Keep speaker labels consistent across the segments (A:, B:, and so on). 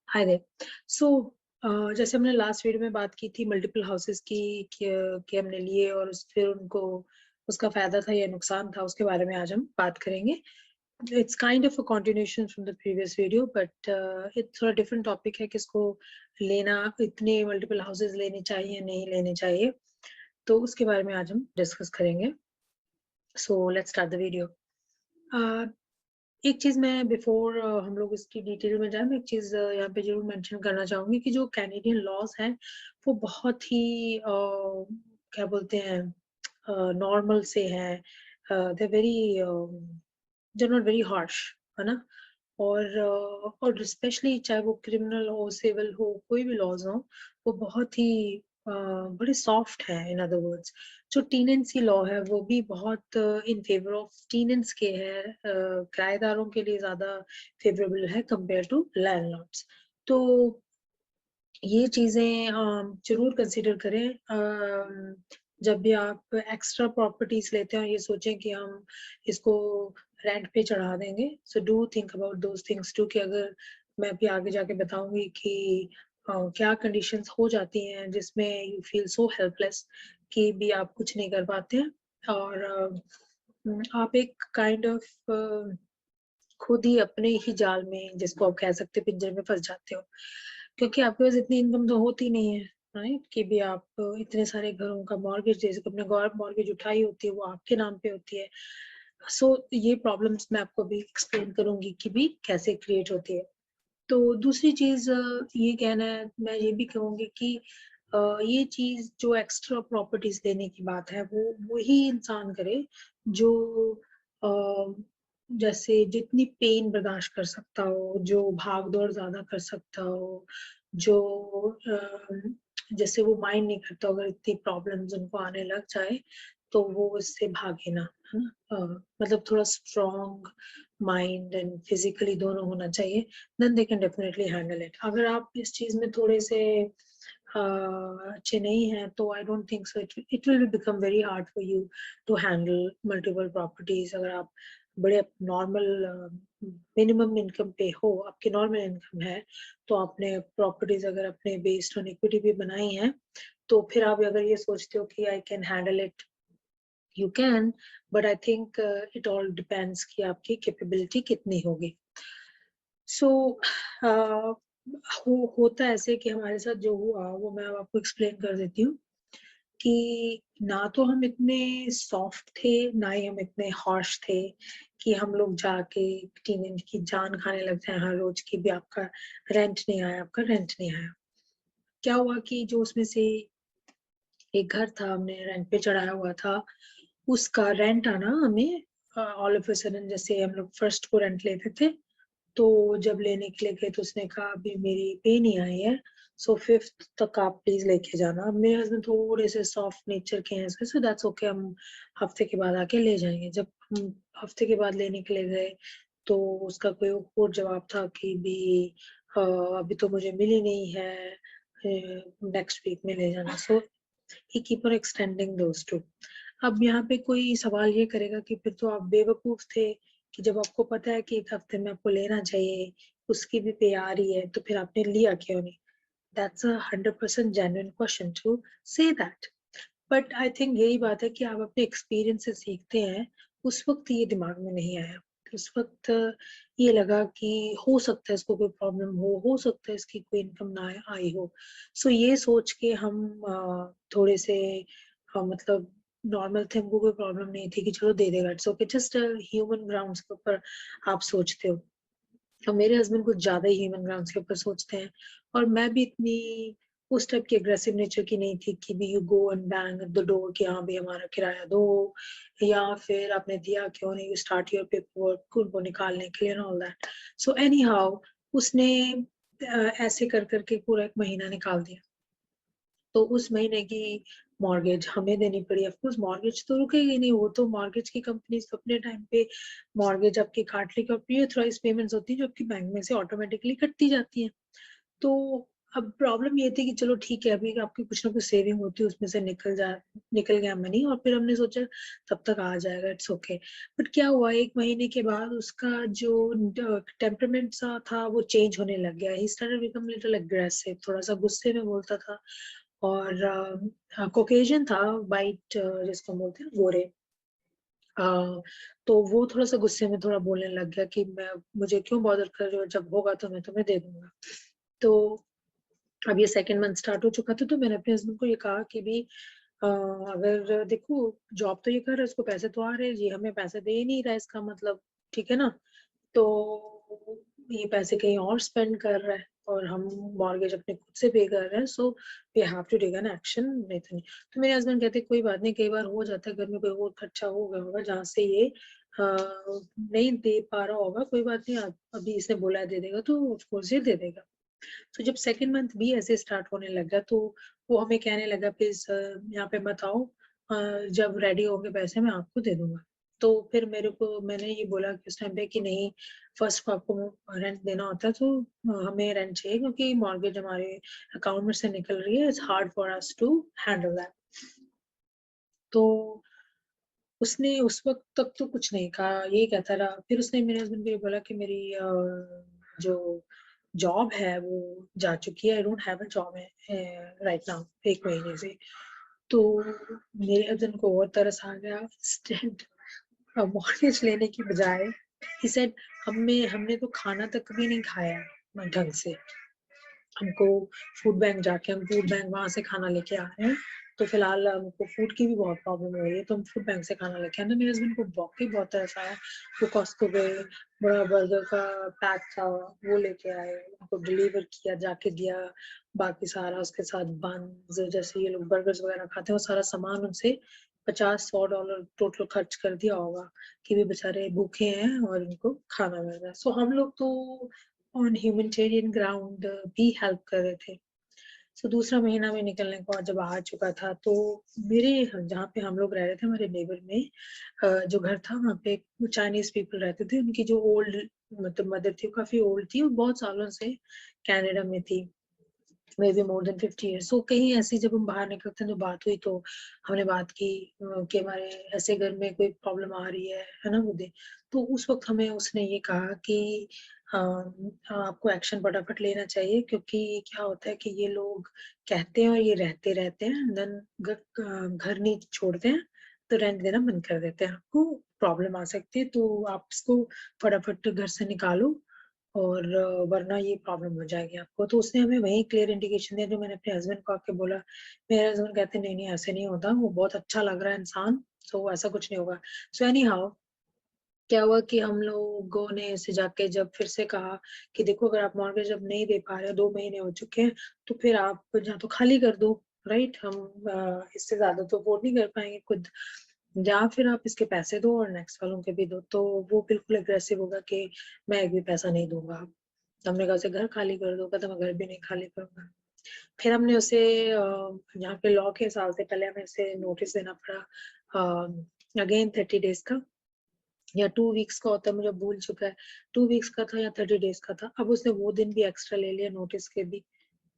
A: Hi there. सो जैसे हमने last video में बात की थी मल्टीपल हाउसेस की कि हमने लिए और फिर उनको उसका फायदा था या नुकसान था, उसके बारे में आज हम बात करेंगे। It's kind of a continuation from the previous video, but it's थोड़ा डिफरेंट टॉपिक है। किसको लेना, इतने मल्टीपल हाउसेस लेने चाहिए या नहीं लेने चाहिए, तो उसके बारे में आज हम डिस्कस करेंगे। So let's start the video. एक चीज मैं बिफोर हम लोग इसकी डिटेल में जाए, मैं एक चीज यहाँ पे जरूर मेंशन करना चाहूंगी कि जो कैनेडियन लॉज हैं वो बहुत ही क्या बोलते हैं, नॉर्मल से हैं। They very they not very harsh, है ना। और स्पेशली चाहे वो क्रिमिनल हो, सिविल हो, कोई भी लॉज हो, वो बहुत ही बड़े सॉफ्ट है। इन अदर वर्ड्स, जो टीनेंसी लॉ है वो भी बहुत इन फेवर ऑफ टीनेंट्स के है, किराएदारों के लिए ज्यादा फेवरेबल है कंपेयर टू लैंडलॉर्ड्स। तो ये चीजें जरूर कंसीडर करें जब भी आप एक्स्ट्रा प्रॉपर्टीज लेते हैं और ये सोचें कि हम इसको रेंट पे चढ़ा देंगे। So do think about those things too, कि अगर मैं भी आगे जाके बताऊंगी कि क्या कंडीशंस हो जाती हैं जिसमें यू फील सो हेल्पलेस कि भी आप कुछ नहीं कर पाते हैं, और आप एक काइंड ऑफ खुद ही अपने ही जाल में, जिसको आप कह सकते हैं पिंजरे में फंस जाते हो, क्योंकि आपके पास इतनी इनकम तो होती नहीं है, राइट, कि भी आप इतने सारे घरों का मॉर्गेज दे सको। अपने गौर मॉर्गेज उठाई होती है वो आपके नाम पे होती है। सो ये प्रॉब्लम्स मैं आपको अभी एक्सप्लेन करूंगी कि भी कैसे क्रिएट होती है। तो दूसरी चीज ये कहना है, मैं ये भी कहूंगी कि ये चीज जो एक्स्ट्रा प्रॉपर्टीज लेने की बात है वो वही इंसान करे जो जैसे जितनी पेन बर्दाश्त कर सकता हो, जो भाग दौड़ ज्यादा कर सकता हो, जो जैसे वो माइंड नहीं करता अगर इतनी प्रॉब्लम्स उनको आने लग जाए, तो वो इससे भागे ना, है ना। मतलब थोड़ा स्ट्रॉन्ग माइंड एंड फिजिकली दोनों होना चाहिए, then they can definitely handle it. अगर आप इस चीज में थोड़े से अच्छे नहीं हैं, तो I don't think so it will become very hard for you to handle multiple properties. अगर आप बड़े नॉर्मल मिनिमम इनकम पे हो, आपकी नॉर्मल इनकम है, तो आपने प्रॉपर्टीज अगर अपने बेस्ड ऑन इक्विटी भी बनाई हैं, तो फिर आप अगर ये सोचते हो कि I can handle it, you can, but I think it all depends कि आपकी कैपेबिलिटी कितनी होगी। सो होता ऐसे कि हमारे साथ जो हुआ वो मैं अब आपको एक्सप्लेन कर देती हूँ कि ना तो हम इतने सॉफ्ट थे, ना ही हम इतने हॉर्श थे कि हम लोग जाके टीनेज की जान खाने लग जाए हर रोज की भी आपका रेंट नहीं आया, आपका रेंट नहीं आया। क्या हुआ कि जो उसमें से एक घर था, हमने रेंट पे चढ़ाया हुआ था, उसका रेंट आना हमें ऑल ऑफ अ सडन, जैसे हम लोग फर्स्ट को रेंट लेते थे, तो जब लेने के लिए गए तो उसने कहा अभी मेरी पे नहीं आई है, सो फिफ्थ तक आप प्लीज लेके जाना। अब मेरे हस्बैंड थोड़े से सॉफ्ट नेचर के हैं, सो दैट्स ओके, हम हफ्ते के बाद आके ले जाएंगे। जब हम हफ्ते के बाद लेने के लिए गए, तो उसका कोई और जवाब था कि भी अभी तो मुझे मिली नहीं है, नेक्स्ट वीक में ले जाना। So he keep on extending those too. अब यहाँ पे कोई सवाल ये करेगा कि फिर तो आप बेवकूफ थे, कि जब आपको पता है कि एक हफ्ते में आपको लेना चाहिए, उसकी भी पे आ रही है, तो फिर आपने लिया क्यों नहीं। That's a 100% genuine question to say that. But I think यही बात है कि आप अपने एक्सपीरियंस से सीखते हैं। उस वक्त ये दिमाग में नहीं आया, उस वक्त ये लगा कि हो सकता है इसको कोई प्रॉब्लम हो सकता है इसकी कोई इनकम ना आई हो। सो ये सोच के हम थोड़े से मतलब नॉर्मल थे, हमको कोई प्रॉब्लम नहीं थी कि चलो दे देगा, it's okay, just human grounds के ऊपर आप सोचते हो। और मेरे हस्बैंड कुछ ज्यादा ही ह्यूमन ग्राउंड्स के ऊपर सोचते हैं, और मैं भी इतनी उस टाइप की एग्रेसिव नेचर की नहीं थी कि भी you go and bang at the door कि हाँ भी हमारा किराया दो, या फिर आपने दिया क्यों नहीं, you start your paper work उनको निकालने के लिए and all that. So any how उसने ऐसे कर करके पूरा एक महीना निकाल दिया। तो उस महीने की मॉर्गेज हमें देनी पड़ी। ऑफ कोर्स मॉर्गेज तो रुकेगी नहीं, वो तो मॉर्गेज की कंपनी तो अपने टाइम पे मॉर्गेज आपकी काट लेगी, और प्री ऑथराइज पेमेंट्स होती है जो आपकी बैंक में से ऑटोमेटिकली कटती जाती हैं। तो अब प्रॉब्लम ये थी कि चलो ठीक है, अभी आपकी कुछ ना कुछ सेविंग होती है, उसमें से निकल गया मनी, और फिर हमने सोचा तब तक आ जाएगा, इट्स ओके। बट क्या हुआ, 1 महीने के बाद उसका जो टेम्परामेंट सा था वो चेंज होने लग गया। He started become little aggressive, थोड़ा सा गुस्से में बोलता था। और कॉकेशियन था, वाइट जिसको हम बोलते हैं गोरे। अ, तो वो थोड़ा सा गुस्से में थोड़ा बोलने लग गया कि मैं मुझे क्यों बॉदर कर रहे हो, जब होगा तो मैं तुम्हें दे दूंगा। तो अब ये सेकंड मंथ स्टार्ट हो चुका था, तो मैंने अपने हस्बैंड को ये कहा कि भी अगर देखो, जॉब तो ये कर रहा है, उसको पैसे तो आ रहे हैं, ये हमें पैसे दे ही नहीं रहा है, इसका मतलब ठीक है ना। तो ये पैसे कहीं और स्पेंड कर रहा है, और हम मॉर्गेज अपने खुद से पे कर रहे हैं, so we have to take an action, नहीं तो नहीं। तो मेरे हस्बैंड कहते कोई बात नहीं, कई बार हो जाता है घर में कोई और खर्चा हो गया होगा जहाँ से ये नहीं दे पा रहा होगा, कोई बात नहीं, आप अभी इसने बोला है दे देगा तो ऑफकोर्स ये दे देगा। तो जब सेकंड मंथ भी ऐसे स्टार्ट होने लगा, तो वो हमें कहने लगा प्लीज यहाँ पे मत आओ, जब रेडी होंगे पैसे मैं आपको दे दूंगा। तो फिर मैंने ये बोला कि उस टाइम पे कि नहीं, फर्स्ट को आपको रेंट देना होता है, तो हमें रेंट चाहिए, क्योंकि मॉर्गेज हमारे अकाउंट में से निकल रही है, it's hard for us to handle that. तो उसने उस वक्त तक तो कुछ नहीं कहा, यही कहता रहा। फिर उसने मेरे हस्बैंड को ये बोला कि मेरी जो जॉब है वो जा चुकी है, I don't have a job right now, 1 महीने से। तो मेरे हस्बैंड को और तरस आ गया। इंस्टेंट मॉर्गेज लेने की बजाय ही सेड, हमने तो खाना तक कभी नहीं खाया ढंग से, हमको फूड बैंक जाके हम फूड बैंक वहां से खाना लेके आ रहे हैं, तो फिलहाल हमको फूड की भी बहुत प्रॉब्लम हो रही है, तो हम फूड बैंक से खाना लेके आए। तो मेरे हस्बैंड को वाकई बहुत तरस आया। वो कॉस्को गए, बड़ा बर्गर का पैक था वो लेके आए, उनको डिलीवर किया, जाके दिया। बाकी सारा उसके साथ बंस, जैसे ये लोग बर्गर्स वगैरह खाते हैं, वो सारा सामान उनसे $50-100 टोटल खर्च कर दिया होगा, कि वे बेचारे भूखे हैं और इनको खाना मिल रहा है। सो हम लोग तो ऑन ह्यूमैनिटेरियन ग्राउंड भी हेल्प कर रहे थे। सो दूसरा महीना में निकलने को और जब आ चुका था, तो मेरे जहाँ पे हम लोग रह रहे थे, हमारे नेबर में जो घर था, वहाँ पे चाइनीज पीपल रहते थे। उनकी जो ओल्ड मतलब मदर थी, वो काफी ओल्ड थी, वो बहुत सालों से कनाडा में थी, may be more than 50 years। सो कहीं ऐसी जब हम बाहर निकलते हैं तो बात हुई, तो हमने बात की कि हमारे ऐसे घर में कोई प्रॉब्लम आ रही है ना मुझे। तो उस वक्त हमें उसने ये कहा कि आपको एक्शन फटाफट लेना चाहिए, क्योंकि क्या होता है कि ये लोग कहते हैं और ये रहते रहते हैं, देन घर नहीं छोड़ते हैं, तो रेंट देना बंद कर देते हैं, आपको प्रॉब्लम आ सकती है, तो आप इसको फटाफट घर से निकालो, और वरना ये प्रॉब्लम हो जाएगी आपको। तो उसने हमें वही क्लियर इंडिकेशन दिया जो मैंने अपने हस्बैंड को आके बोला। मेरे हस्बैंड कहते नहीं नहीं, ऐसे नहीं होता, वो बहुत अच्छा लग रहा है इंसान, सो ऐसा कुछ नहीं होगा। सो एनी हाउ, क्या हुआ कि हम लोगों ने ऐसे जाके जब फिर से कहा कि देखो, अगर आप मॉर्गेज अब नहीं दे पा रहे हो, 2 महीने हो चुके हैं, तो फिर आप या तो खाली कर दो, राइट, हम इससे ज्यादा तो अफोर्ड नहीं कर पाएंगे खुद, या फिर आप इसके पैसे दो और नेक्स्ट वालों के भी दो। तो वो बिल्कुल अग्रेसिव होगा कि मैं एक भी पैसा नहीं दूंगा। हमने कहा उसे घर खाली कर दो, कहता मैं घर भी नहीं खाली करूंगा। फिर हमने उसे यहाँ पे लॉ के हिसाब से पहले हमें उसे नोटिस देना पड़ा, अगेन 30 days का, या 2 weeks का होता है, मुझे भूल चुका है, 2 weeks का था या 30 days का था। अब उसने वो दिन भी एक्स्ट्रा ले लिया नोटिस के भी।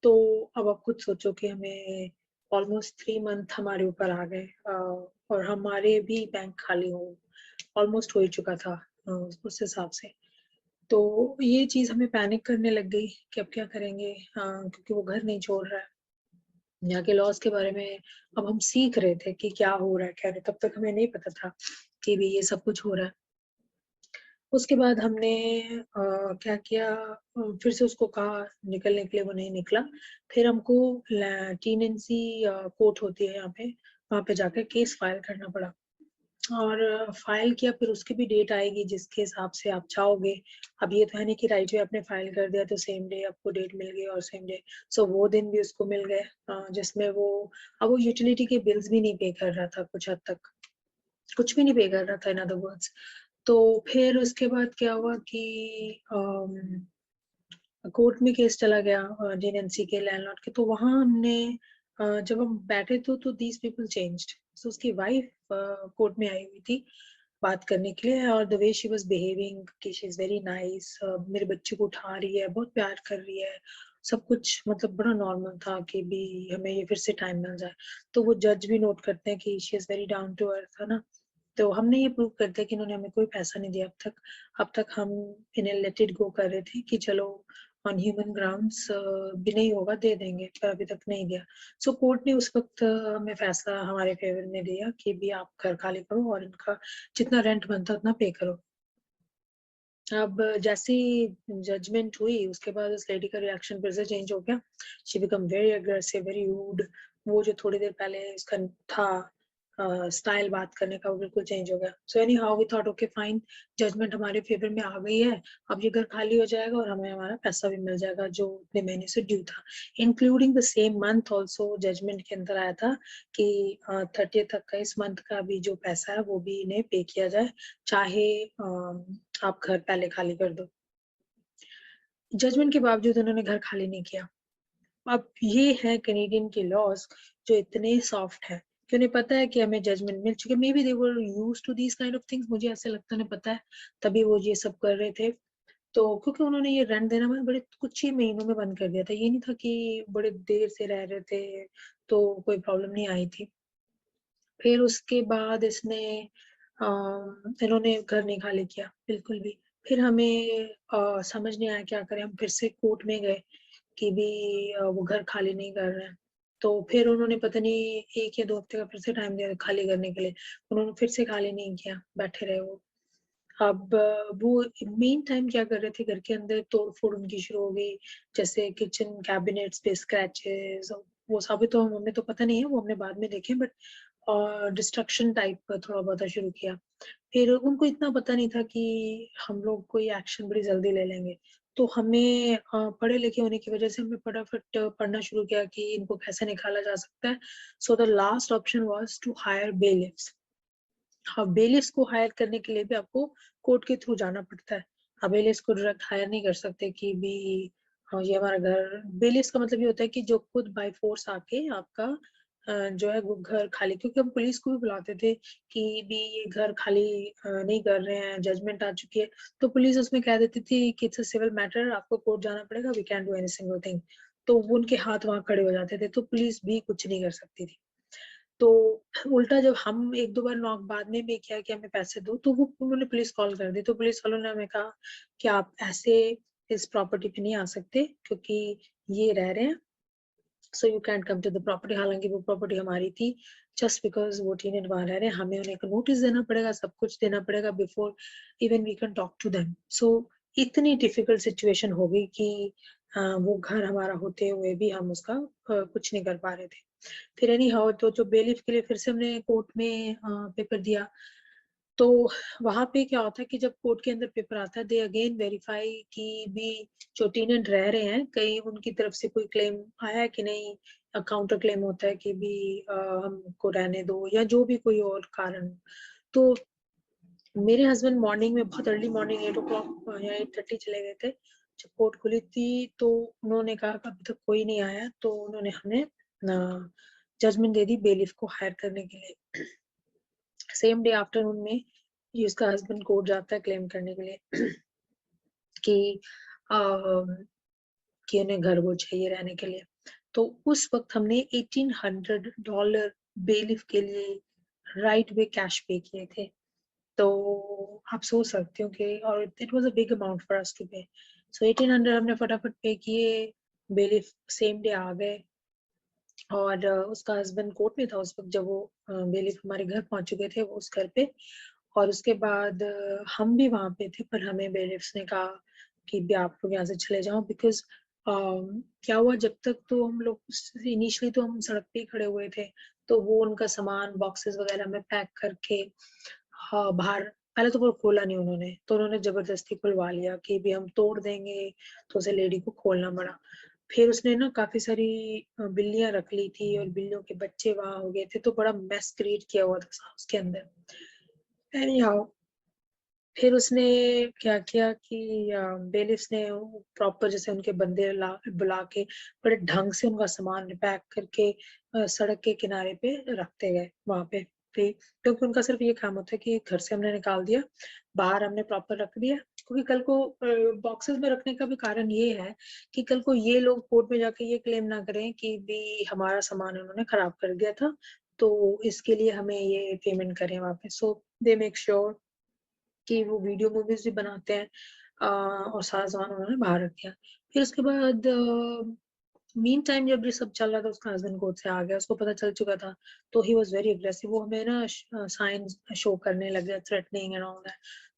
A: तो अब आप खुद सोचो कि हमें ऑलमोस्ट 3 month हमारे ऊपर आ गए, और हमारे भी बैंक खाली हो ऑलमोस्ट हो ही चुका था उस हिसाब से। तो ये चीज हमें पैनिक करने लग गई कि अब क्या करेंगे, क्योंकि वो घर नहीं छोड़ रहा है। यहाँ के लॉस के बारे में अब हम सीख रहे थे कि क्या हो रहा है, क्या नहीं, तब तक हमें नहीं पता था कि भी ये सब कुछ हो रहा है। उसके बाद हमने क्या किया, फिर से उसको कहा निकलने के लिए, वो नहीं निकला। फिर हमको टीनेंसी कोर्ट होती है यहाँ पे, वहां पे जाकर केस फाइल करना पड़ा। और फाइल किया, फिर उसकी भी डेट आएगी जिसके हिसाब से आप चाहोगे। अब ये तो है नहीं कि राइट वे आपने फाइल कर दिया तो सेम डे आपको डेट मिल गई और सेम डे। सो वो दिन भी उसको मिल गए, जिसमें वो अब वो यूटिलिटी के बिल्स भी नहीं पे कर रहा था, कुछ हद तक कुछ भी नहीं पे कर रहा था, इन अदर वर्ड्स। तो फिर उसके बाद क्या हुआ कि कोर्ट में केस चला गया जेएनसी के लैंडलॉर्ड के। तो वहां हमने जब हम बैठे तो दीज पीपल चेंज्ड। सो उसकी वाइफ कोर्ट में आई हुई थी, बात करने के लिए, और the way she was behaving कि शी इज वेरी नाइस, मेरे बच्चे को उठा रही है, बहुत प्यार कर रही है, सब कुछ मतलब बड़ा नॉर्मल था कि भी हमें ये फिर से टाइम मिल जाए। तो वो जज भी नोट करते हैं कि she is very down to earth, है ना। तो हमने ये प्रूव कर दिया कि इन्होंने हमें कोई पैसा नहीं दिया अब तक। अब तक हम इन्हें लेट इट गो कर रहे थे कि चलो ऑन ह्यूमन ग्राउंड्स भी नहीं होगा, दे देंगे, पर अभी तक नहीं दिया। सो कोर्ट ने उस वक्त हमें फैसला हमारे फेवर में दिया कि भी आप घर खाली करो और इनका जितना रेंट बनता उतना पे करो। अब जैसी जजमेंट हुई उसके बाद उस लेडी का रिएक्शन फिर से चेंज हो गया। She become very aggressive, very rude. वो जो थोड़ी देर पहले उसका था स्टाइल बात करने का, वो बिल्कुल चेंज हो गया। So anyhow we thought okay fine, judgement हमारे फेवर में आ गई है, अब ये घर खाली हो जाएगा और हमें हमारा पैसा भी मिल जाएगा जो इतने महीने से ड्यू था। Including the same month also judgement के अंदर आया था कि 30 तक का इस मंथ का भी जो पैसा है वो भी इन्हें पे किया जाए, चाहे आप घर पहले खाली कर दो। जजमेंट के बावजूद उन्होंने घर खाली नहीं किया। अब ये है कैनेडियन के लॉज जो इतने सॉफ्ट है कि उन्हें पता है कि हमें जजमेंट मिल चुके, maybe they were used to these kind of things, मुझे ऐसे लगता है, उन्हें पता है, तभी वो ये सब कर रहे थे। तो क्योंकि उन्होंने ये रेंट देना मैं बड़े कुछ ही महीनों में बंद कर दिया था, ये नहीं था कि बड़े देर से रह रहे थे तो कोई प्रॉब्लम नहीं आई थी। फिर उसके बाद इन्होंने घर नहीं खाली किया बिल्कुल भी। फिर हमें समझ नहीं आया क्या करें, हम फिर से कोर्ट में गए कि भी वो घर खाली नहीं कर रहे हैं। तो फिर उन्होंने पता नहीं 1 या 2 हफ्ते का फिर से टाइम दिया खाली करने के लिए। उन्होंने फिर से खाली नहीं किया, बैठे रहे वो। अब वो मेन टाइम क्या कर रहे थे, घर के अंदर तोड़-फोड़ उनकी शुरू हो गई। जैसे किचन कैबिनेट्स पे स्क्रैचेस, वो सब तो हमें तो पता नहीं है, वो हमने बाद में देखे, बट डिस्ट्रक्शन टाइप का थोड़ा बहुत शुरू किया। फिर उनको इतना पता नहीं था कि हम लोग कोई एक्शन बड़ी जल्दी ले लेंगे। तो हमें पढ़े लिखे होने की वजह से हमें फटाफट पढ़ना शुरू किया कि इनको कैसे निकाला जा सकता है। So the last option was to hire bailiffs. हाँ, बेलिफ्स को हायर करने के लिए भी आपको कोर्ट के थ्रू जाना पड़ता है। आप बेलिफ्स को डायरेक्ट हायर नहीं कर सकते कि भी हाँ, ये हमारा घर, बेलिफ्स का मतलब ये होता है कि जो खुद बाय फोर्स आके आपका जो है वो घर खाली, क्योंकि हम पुलिस को भी बुलाते थे कि भी ये घर खाली नहीं कर रहे हैं, जजमेंट आ चुकी है। तो पुलिस उसमें कह देती थी कि इट्स अ सिविल मैटर, आपको कोर्ट जाना पड़ेगा, we can do any single thing. तो वो उनके हाथ वहाँ खड़े हो जाते थे, तो पुलिस भी कुछ नहीं कर सकती थी। तो उल्टा जब हम 1-2 बार नॉक बाद में भी किया कि हमें पैसे दो, तो वो उन्होंने पुलिस कॉल कर दी। तो पुलिस वालों ने हमें कहा कि आप ऐसे इस प्रॉपर्टी पे नहीं आ सकते क्योंकि ये रह रहे हैं, so you can't come to the property. हालाँकि वो प्रॉपर्टी हमारी थी, जस्ट बिकॉज़ वो टीनेज वहाँ रह रहे हैं, हमें उन्हें एक नोटिस देना पड़ेगा, सब कुछ देना पड़ेगा before even we can talk to them. So इतनी डिफिकल्ट सिचुएशन हो गई कि वो घर हमारा होते हुए भी हम उसका कुछ नहीं कर पा रहे थे। फिर एनी हाउ तो जो बेलीफ के लिए फिर से हमने कोर्ट में पेपर दिया। तो वहाँ पे क्या होता है कि जब कोर्ट के अंदर पेपर आता है, दे अगेन वेरीफाई कि भी जो टेनेंट रह रहे हैं, कहीं उनकी तरफ से कोई क्लेम आया है कि नहीं। काउंटर क्लेम होता है कि भी हमको रहने दो, या जो भी कोई और कारण। तो मेरे हस्बैंड मॉर्निंग में बहुत अर्ली मॉर्निंग 8 ओ क्लॉक या 8:30 चले गए थे। जब कोर्ट खुली थी तो उन्होंने कहा कि अभी तक कोई नहीं आया, तो उन्होंने हमें जजमेंट दे दी बेलीफ को हायर करने के लिए। सेम डे आफ्टरनून में ये उसका हस्बैंड कोर्ट जाता है क्लेम करने के लिए कि अ, कि उन्हें घर वो चाहिए रहने के लिए। तो उस वक्त हमने $1800 बेलिफ के लिए राइट वे कैश पे किए थे। तो आप सोच सकते हो कि, और it was a big amount for us to pay. So 1800 हमने फटाफट पे किए, बेलिफ सेम डे आ गए। और उसका हस्बैंड कोर्ट में था उस वक्त जब वो बेलिफ हमारे घर पहुंच चुके थे, वो उस घर पे। और उसके बाद हम भी वहां पे थे, पर हमें बेलिफ्स ने कहा कि भी आप लोग यहाँ से चले जाओ, बिकॉज क्या हुआ, जब तक तो हम लोग इनिशियली तो हम सड़क पे ही खड़े हुए थे। तो वो उनका सामान बॉक्सेस वगैरह में पैक करके हाँ बाहर, पहले तो वो खोला नहीं उन्होंने, तो उन्होंने जबरदस्ती खुलवा लिया कि भी हम तोड़ देंगे, तो उसे लेडी को खोलना पड़ा। फिर उसने ना काफी सारी बिल्लियां रख ली थी और बिल्लियों के बच्चे वहां हो गए थे, तो बड़ा मेस क्रिएट किया हुआ था उसके अंदर। एनी हाउ फिर उसने क्या किया कि बेलिफ्स ने प्रॉपर जैसे उनके बंदे बुला के बड़े ढंग से उनका सामान पैक करके सड़क के किनारे पे रखते गए वहां पे। पे, क्योंकि उनका सिर्फ ये काम होता है कि घर से हमने निकाल दिया, बाहर हमने प्रॉपर रख दिया, क्योंकि कल को बॉक्सेस में रखने का भी कारण ये है कि कल को ये लोग कोर्ट में जाके ये क्लेम ना करें कि भी हमारा सामान उन्होंने खराब कर दिया था, तो इसके लिए हमें ये पेमेंट करें वापस। सो दे मेक श्योर कि वो वीडियो मूवीज भी बनाते हैं, और सारा सामान उन्होंने बाहर रख दिया। फिर उसके बाद मीन टाइम जब ये सब चल रहा था, उसका हस्बैंड कोर्ट से आ गया, उसको पता चल चुका था, तो ही वाज वेरी अग्रेसिव। वो हमें ना साइंस शो करने लग गया, थ्रेटनिंग एंड ऑल दैट।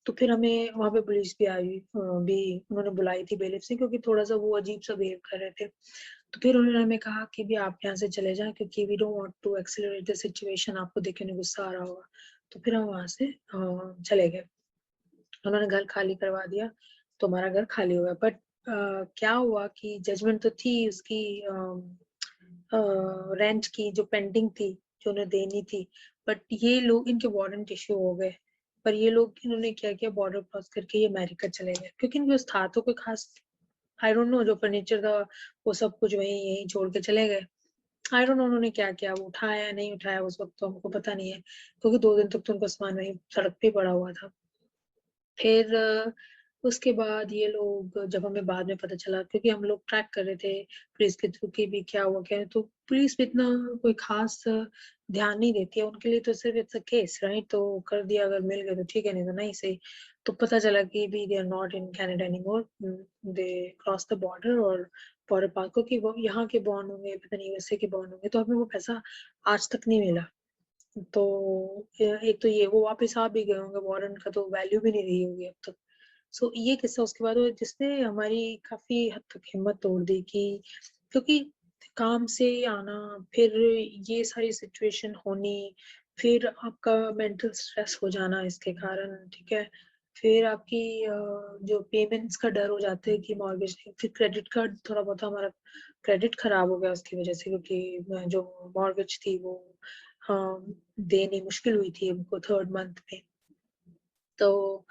A: तो फिर हमें वहाँ पे पुलिस भी आई, भी उन्होंने बुलाई थी बेलिफ से, क्योंकि थोड़ा सा वो अजीब सा बिहेव कर रहे थे। तो फिर उन्होंने हमें कहा कि भी आप यहाँ से चले जाएं, क्योंकि we don't want to accelerate the situation, आपको देख के उन्हें गुस्सा आ रहा होगा। तो फिर हम वहाँ से चले गए, उन्होंने घर खाली करवा दिया, तो हमारा घर खाली हो गया। बट क्या हुआ कि जजमेंट तो थी उसकी, रेंट की जो पेंडिंग थी, जो उन्हें देनी थी, बट ये लोग, इनके वारंट इश्यू हो गए। पर ये लोग, इन्होंने क्या किया, बॉर्डर क्रॉस करके ये अमेरिका चले गए, क्योंकि इनके पास था तो कोई खास, आई डोंट नो, जो फर्नीचर था वो सब कुछ वहीं यहीं छोड़ के चले गए। आई डोंट नो उन्होंने क्या किया, वो उठाया या नहीं उठाया उस वक्त तो हमको पता नहीं है, क्योंकि 2 दिन तक तो उनका सामान वहीं सड़क पे पड़ा हुआ था। फिर उसके बाद ये लोग, जब हमें बाद में पता चला, क्योंकि हम लोग ट्रैक कर रहे थे पुलिस के थ्रू कि भी क्या हुआ क्या है, तो पुलिस भी इतना कोई खास ध्यान नहीं देती है, उनके लिए तो सिर्फ इट्स अ केस, राइट, तो कर दिया, अगर मिल गए तो ठीक है, नहीं तो नहीं सही। तो पता चला कि भी they are not in Canada anymore, they cross the border, और बॉर्डर पार को कि वो यहाँ के बॉन्ड होंगे, पता नहीं यूएसए के बॉन्ड होंगे, तो हमें वो पैसा आज तक नहीं मिला। तो एक तो ये वो वापस आ भी गए होंगे, वारंट का तो वैल्यू भी नहीं रही होगी अब तक। सो ये किस्सा उसके बाद हुआ, जिसने हमारी काफी हद तक हिम्मत तोड़ दी, कि क्योंकि काम से आना, फिर ये सारी सिचुएशन होनी, फिर आपका मेंटल स्ट्रेस हो जाना इसके कारण, ठीक है, फिर आपकी जो पेमेंट्स का डर हो जाता है कि मॉर्गेज, फिर क्रेडिट कार्ड, थोड़ा बहुत हमारा क्रेडिट खराब हो गया उसकी वजह से, क्योंकि जो मॉर्गेज थी वो हाँ, देनी मुश्किल हुई थी हमको 3rd मंथ में। तो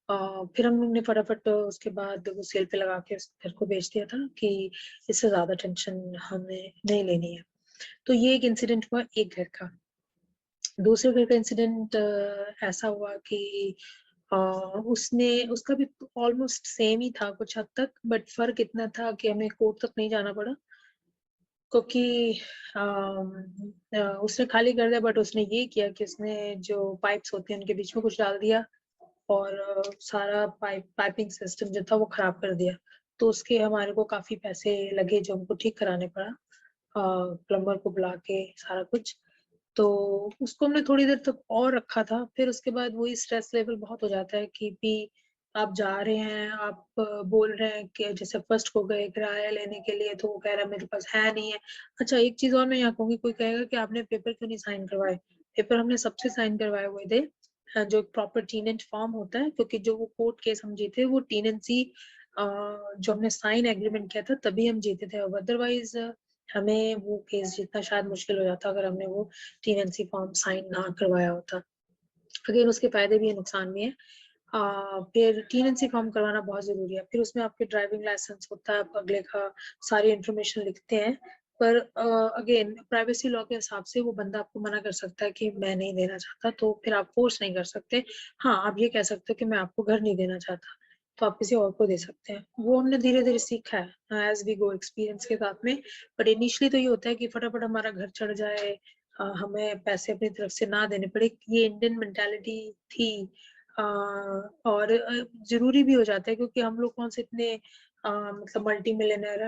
A: फिर हम लोग ने फटाफट उसके बाद वो सेल पे लगा के उस घर को बेच दिया था, कि इससे ज्यादा टेंशन हमें नहीं लेनी है। तो ये एक इंसिडेंट हुआ एक घर का। दूसरे घर का इंसिडेंट ऐसा हुआ कि अ, उसने उसका भी ऑलमोस्ट सेम ही था कुछ हद तक, बट फर्क इतना था कि हमें कोर्ट तक नहीं जाना पड़ा, क्योंकि उसने खाली कर दिया, बट उसने ये किया कि उसने जो पाइप्स होते हैं उनके बीच में कुछ डाल दिया, और सारा पाइपिंग सिस्टम जो था वो खराब कर दिया। तो उसके हमारे को काफी पैसे लगे, जो हमको ठीक कराने पड़ा, प्लम्बर को बुला के सारा कुछ। तो उसको हमने थोड़ी देर तक और रखा था, फिर उसके बाद वही स्ट्रेस लेवल बहुत हो जाता है कि भी आप जा रहे हैं, आप बोल रहे हैं कि जैसे फर्स्ट को गए किराया लेने के लिए, तो वो कह रहा है मेरे पास है नहीं है। अच्छा, एक चीज और मैं यहाँ कहूंगी, कोई कहेगा कि आपने पेपर क्यों नहीं साइन करवाए, पेपर हमने सबसे साइन करवाए हुए थे, जो प्रॉपर टीनेंट फॉर्म होता है, क्योंकि जो वो कोर्ट केस हम जीते वो टीनेंसी, जो हमने साइन एग्रीमेंट किया था तभी हम जीते थे, अदरवाइज हमें वो केस जीतना शायद मुश्किल हो जाता अगर हमने वो टीनेंसी फॉर्म साइन ना करवाया होता। अगेन उसके फायदे भी है, नुकसान भी है। फिर टीनेंसी फॉर्म करवाना बहुत जरूरी है, फिर उसमें आपके ड्राइविंग लाइसेंस होता है, आप अगले का सारी इंफॉर्मेशन लिखते हैं। पर अगेन प्राइवेसी लॉ के हिसाब से वो बंदा आपको मना कर सकता है कि मैं नहीं देना चाहता, तो फिर आप फोर्स नहीं कर सकते। हाँ, आप ये कह सकते हो कि मैं आपको घर नहीं देना चाहता, तो आप किसी और को दे सकते हैं। वो हमने धीरे धीरे सीखा है, एज वी गो, एक्सपीरियंस के साथ में। बट इनिशियली तो ये होता है कि फटाफट हमारा घर चढ़ जाए, हमें पैसे अपनी तरफ से ना देने पड़े, ये इंडियन मेंटालिटी थी। और जरूरी भी हो जाता है, क्योंकि हम लोग कौन से इतने मतलब मल्टी मिलियनर,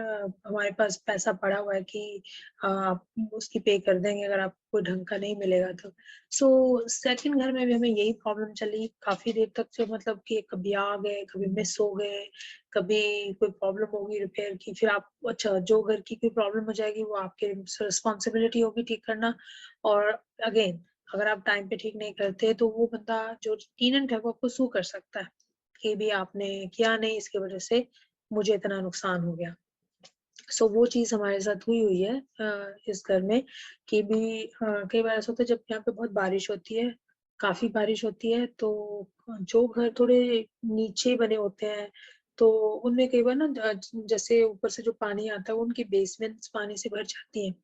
A: हमारे पास पैसा पड़ा हुआ है कि आप उसकी पे कर देंगे अगर आपको ढंग का नहीं मिलेगा तो। सो सेकंड घर में भी हमें यही प्रॉब्लम चली काफी देर तक, जो मतलब कि कभी आ गए, कभी मिस हो गए, कभी कोई प्रॉब्लम होगी रिपेयर की, फिर आप, अच्छा, जो घर की कोई प्रॉब्लम हो जाएगी वो आपकी रिस्पॉन्सिबिलिटी होगी ठीक करना। और अगेन, अगर आप टाइम पे ठीक नहीं करते तो वो बंदा जो टीनेंट है वो आपको सू कर सकता है कि भी आपने किया नहीं, इसकी वजह से मुझे इतना नुकसान हो गया। सो वो चीज हमारे साथ हुई है इस घर में, कि भी कई बार ऐसा होता है जब यहाँ पे बहुत बारिश होती है, काफी बारिश होती है, तो जो घर थोड़े नीचे बने होते हैं, तो उनमें कई बार ना जैसे ऊपर से जो पानी आता है उनकी बेसमेंट्स पानी से भर जाती हैं।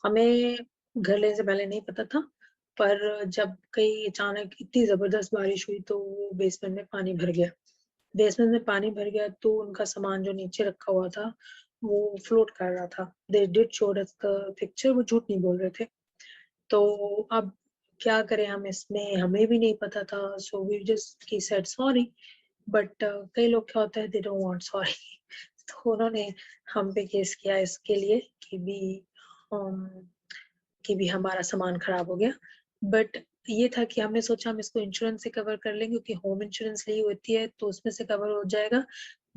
A: हमें घर लेने से पहले नहीं पता था, पर जब कहीं अचानक इतनी ज़बरदस्त बारिश हुई तो वो बेसमेंट में पानी भर गया। बेसमेंट में पानी भर गया तो उनका सामान जो नीचे रखा हुआ था, वो फ्लोट कर रहा था। They did showed us the picture, वो झूठ नहीं बोल रहे थे। तो अब क्या करें हम इसमें, हमें भी नहीं पता था, सो वी जस्ट ही सेड सॉरी। बट कई लोग क्या होता है, दे डोंट वांट सॉरी। तो उन्होंने हम पे केस किया इसके लिए अम, कि भी हमारा सामान खराब हो गया। बट ये था कि हमने सोचा हम इसको इंश्योरेंस से कवर कर लेंगे, क्योंकि होम इंश्योरेंस ली होती है तो उसमें से कवर हो जाएगा।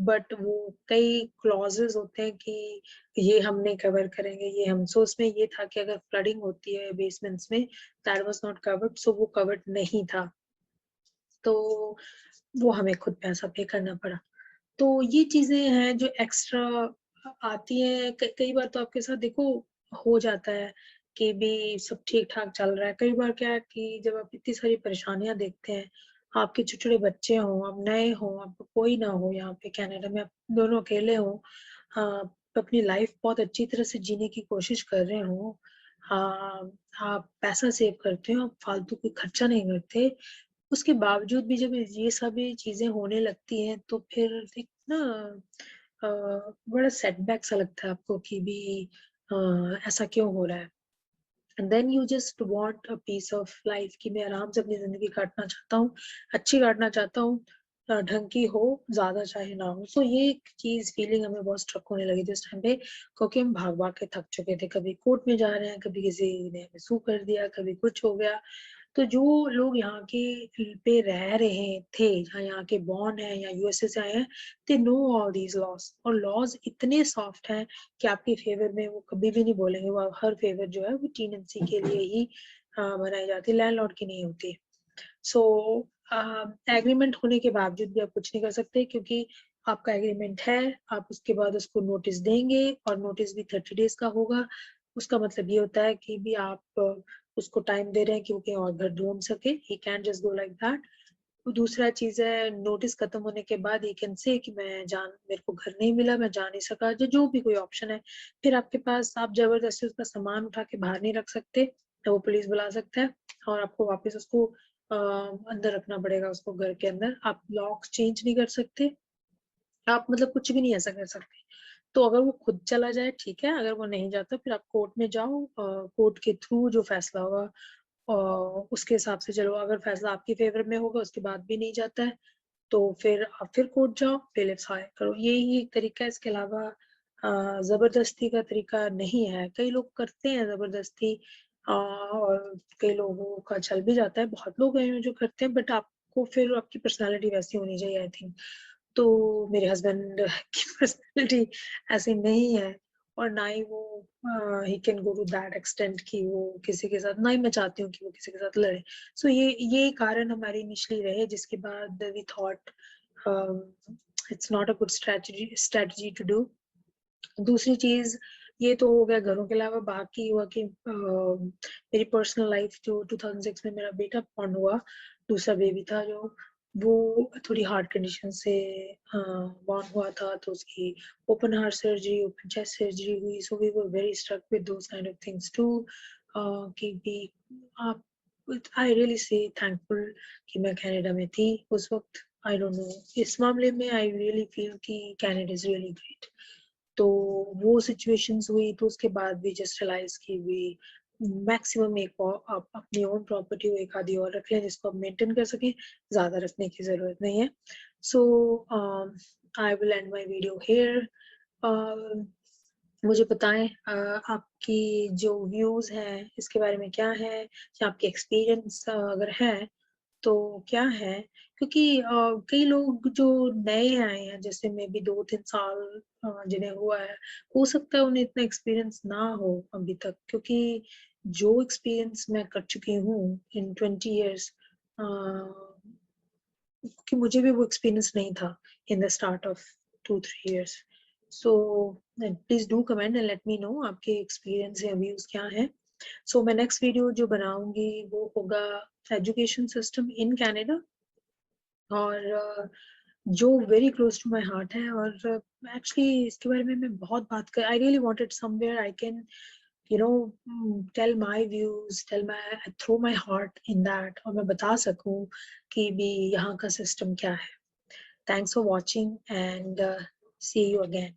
A: बट वो कई क्लॉजेस होते हैं कि ये हम नहीं कवर करेंगे, ये हम, सो उसमें ये था कि अगर फ्लडिंग होती है बेसमेंट्स में, दैट वाज नॉट कवर्ड, सो वो कवर्ड नहीं था। तो वो हमें खुद पैसा पे करना पड़ा। तो ये चीज़ें हैं जो एक्स्ट्रा आती हैं। कई बार तो आपके साथ देखो हो जाता है कि भी सब ठीक-ठाक चल रहा है। कई बार क्या है कि जब आप इतनी सारी परेशानियाँ देखते हैं, आपके छोटे-छोटे बच्चे हों, आप नए हों, आपका कोई ना हो यहाँ पे कनाडा में, आप दोनों अकेले हों, आप अपनी लाइफ़ बहुत अच्छी तरह से जीने की कोशिश कर रहे हों, आप पैसा सेव करते हो, आप फालतू कोई खर्चा नहीं करते, उसके बावजूद भी जब ये सभी चीज़ें होने लगती हैं तो फिर एक ना बड़ा सेटबैक सा लगता है आपको कि भी ऐसा क्यों हो रहा है? And then you just want a piece of life कि मैं आराम से अपनी ज़िंदगी काटना चाहता हूँ, अच्छी काटना चाहता हूँ, ढंग की हो, ज़्यादा चाहे ना हो। सो ये एक चीज़ फीलिंग हमें बहुत स्ट्रक होने लगी थी उस टाइम पे, क्योंकि हम भाग-भाग के थक चुके थे। कभी कोर्ट में जा रहे हैं, कभी किसी ने हमें सू कर दिया, कभी कुछ हो गया। तो जो लोग यहाँ के पे रह रहे थे, यहाँ के बॉर्न हैं या यूएसए से आए हैं, they know all these laws, और लॉज़ इतने सॉफ्ट हैं कि आपके फ़ेवर में वो कभी भी नहीं बोलेंगे। वो हर फ़ेवर जो है वो टेनेंसी के लिए ही बनाई जाती है, लैंडलॉर्ड की नहीं होती। सो एग्रीमेंट होने के बावजूद भी आप कुछ नहीं कर सकते, क्योंकि आपका एग्रीमेंट है, आप उसके बाद उसको नोटिस देंगे और नोटिस भी 30 डेज़ का होगा। उसका मतलब ये होता है कि भी आप उसको टाइम दे रहे हैं कि वो कहीं और घर ढूँढ सके। He can't just go like that. दूसरा चीज़ है, नोटिस खत्म होने के बाद ही कैन से कि मेरे को घर नहीं मिला, मैं जा नहीं सका, जो भी कोई ऑप्शन है। फिर आपके पास, आप ज़बरदस्ती उसका सामान उठा के बाहर नहीं रख सकते, तो वो पुलिस बुला सकता है और आपको वापस उसको अंदर रखना पड़ेगा, उसको घर के अंदर। आप लॉक्स चेंज नहीं कर सकते, आप मतलब कुछ भी नहीं ऐसा कर सकते। तो अगर वो खुद चला जाए ठीक है, अगर वो नहीं जाता फिर आप कोर्ट में जाओ, कोर्ट के थ्रू जो फैसला होगा उसके हिसाब से चलो। अगर फैसला आपके फ़ेवर में होगा उसके बाद भी नहीं जाता है, तो फिर आप फिर कोर्ट जाओ, बेलिफ्स हायर करो। यही एक तरीका है, इसके अलावा ज़बरदस्ती का तरीका नहीं है। कई लोग करते हैं ज़बरदस्ती, और कई लोगों का चल भी जाता है। बहुत लोग हैं जो करते हैं, बट आपको फिर आपकी पर्सनैलिटी वैसी होनी चाहिए आई थिंक। तो मेरे हस्बैंड की पर्सनैलिटी ऐसी नहीं है, और ना ही वो ही can go to that extent कि वो किसी के साथ, ना ही मैं चाहती हूँ कि वो किसी के साथ लड़े। सो ये कारण हमारे इनिशियली रहे, जिसके बाद we thought it's not a good strategy to do. दूसरी चीज़, ये तो हो गया घरों के अलावा। बाकी हुआ कि मेरी पर्सनल लाइफ, जो 2006 में मेरा बेटा बॉर्न हुआ, दूसरा बेबी था जो, वो थोड़ी हार्ट कंडीशन से बॉर्न हुआ था, तो उसकी open heart surgery, open chest surgery हुई। So we were very struck with those kind of things too, कि भी आप, आई रियली से थैंकफुल कि मैं कनाडा में थी उस वक़्त। आई डोंट नो, इस मामले में आई रियली फील कि कनाडा इज़ रियली ग्रेट। तो वो सिचुएशंस हुई, तो उसके बाद भी जस्ट रियलाइज की भी मैक्सिमम एक और आप अपनी ओन प्रॉपर्टी एक आधी और रख लें जिसको आप मेंटेन कर सकें, ज़्यादा रखने की ज़रूरत नहीं है। So I will end my video here. मुझे बताएं आपकी जो व्यूज़ हैं इसके बारे में क्या है, या आपके एक्सपीरियंस अगर है तो क्या है? क्योंकि कई लोग जो नए आए हैं, जैसे मे बी 2-3 साल जिन्हें हुआ है, हो सकता है उन्हें इतना एक्सपीरियंस ना हो अभी तक, क्योंकि जो एक्सपीरियंस मैं कर चुकी हूँ इन 20 इयर्स, अ, क्योंकि मुझे भी वो एक्सपीरियंस नहीं था in the start of 2-3 years. So please do comment and let me know आपके एक्सपीरियंस या व्यूज़ क्या हैं। सो मैं नेक्स्ट वीडियो जो बनाऊँगी वो होगा एजुकेशन सिस्टम इन कनाडा, और जो very close to my heart है, और एक्चुअली इसके बारे में मैं बहुत बात कर, I really wanted somewhere I can tell my views, throw my heart in that, और मैं बता सकूं कि भी यहाँ का सिस्टम क्या है. Thanks for watching and see you again.